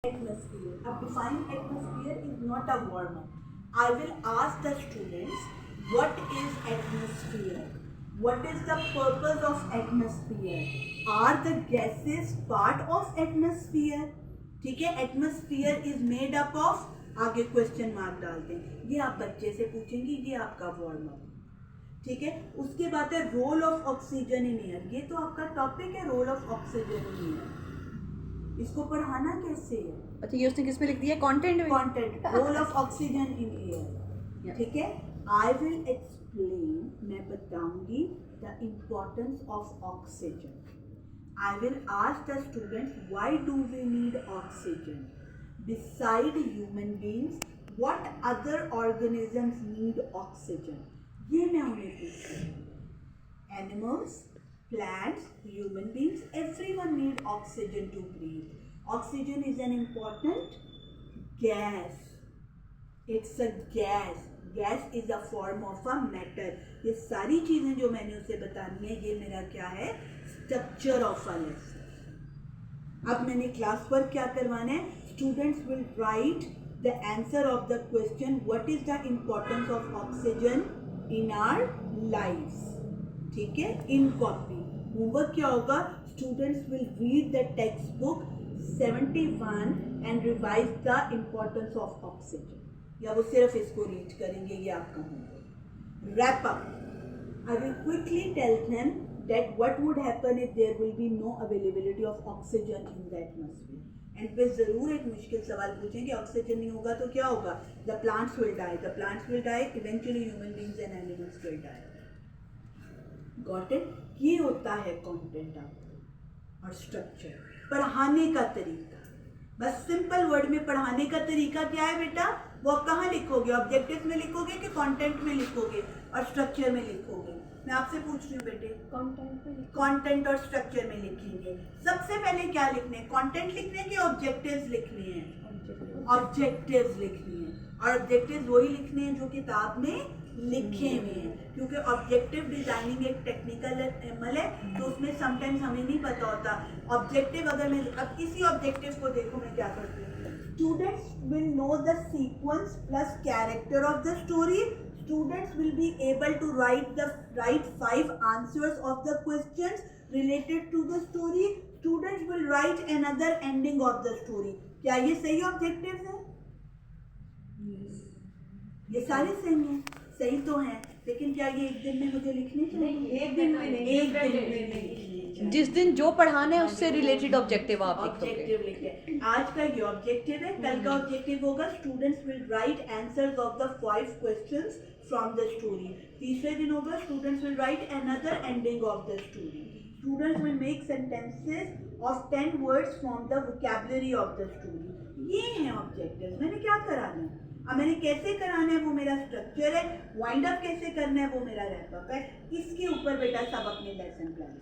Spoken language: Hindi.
Atmosphere. A defined atmosphere is not a warm-up. I will ask the students what is atmosphere? What is the purpose of atmosphere? Are the gases part of atmosphere? ठीक है, atmosphere is made up of, आगे क्वेश्चन मार्क डालते हैं, ये आप बच्चे से पूछेंगे, ये आपका वार्म अप. ठीक है, उसके बाद है role of oxygen in air. ये तो आपका टॉपिक है, role of oxygen in air. इसको पढ़ाना कैसे है? अच्छा, ये उसने किस में लिख दिया? कंटेंट में. Content, role of oxygen in air. ठीक है, आई विल एक्सप्लेन, मैं बताऊंगी the importance of oxygen. I will ask the students, why do we need oxygen? Beside human beings, what other organisms need oxygen? ये मैं उन्हें पूछूंगी. Animals, plants, human beings, everyone need oxygen to breathe. Oxygen is an important gas. It's a gas. Gas is a form of a matter. ये सारी चीज़ें जो मैंने उसे बतानी है, ये मेरा क्या है? Structure of a lesson. अब मैंने क्लास वर्क क्या करवाना है? Students will write the answer of the question, what is the importance of oxygen in our lifes. ठीक है, इन कॉपी. होमवर्क क्या होगा? Students will read the text book 71 and revise the importance of oxygen. या वो सिर्फ इसको रीड करेंगे, ये आपका होमवर्क. Wrap up. I will quickly tell them that what would happen if there will be no availability of oxygen in the atmosphere. And फिर ज़रूर एक मुश्किल सवाल पूछेंगे, ऑक्सीजन नहीं होगा तो क्या होगा? The plants will die. The plants will die. Eventually human beings and animals will die. Got it? ये होता है content आपका और structure. पढ़ाने का तरीका, बस सिंपल वर्ड में पढ़ाने का तरीका क्या है बेटा? वो आप कहाँ लिखोगे? ऑब्जेक्टिव में लिखोगे कि कंटेंट में लिखोगे और स्ट्रक्चर में लिखोगे? मैं आपसे पूछ रही हूँ बेटे. कंटेंट और स्ट्रक्चर में लिखेंगे. सबसे पहले क्या लिखने हैं? कंटेंट लिखने के ऑब्जेक्टिव्स लिखने हैं. ऑब्जेक्टिव्स लिखने हैं और ऑब्जेक्टिव्स वही लिखने हैं जो किताब में लिखे हुए हैं, क्योंकि ऑब्जेक्टिव डिजाइनिंग एक टेक्निकल अमल है, तो उसमें समटाइम्स हमें नहीं पता होता. ऑब्जेक्टिव अगर मैं अब किसी ऑब्जेक्टिव को देखो, मैं क्या करती हूँ? Students will know the sequence plus character of the story. Students will be able to write 5 answers of the questions related to the story. Students will write another ending of the story. क्या ये सही objectives हैं? ये सारे सही हैं, सही तो हैं, लेकिन क्या ये एक दिन में मुझे लिखने चाहिए? एक दिन में नहीं, एक दिन में नहीं. जिस दिन जो पढ़ाना है उससे रिलेटेड ऑब्जेक्टिव आप ऑब्जेक्टिव लिखे. आज का ये ऑब्जेक्टिव है, कल का ऑब्जेक्टिव होगा students will right answers of the 5 questions from the story. तीसरे दिन होगा students will right another ending of the story. Students will make sentences of 10 words from the vocabulary of the story. ये हैं ऑब्जेक्टिव्स. मैंने क्या कराना है? अब मैंने कैसे कराना है वो मेरा स्ट्रक्चर है. वाइंड अप कैसे करना है वो मेरा रैप अप है. इसके ऊपर बेटा सब अपने लेसन प्लान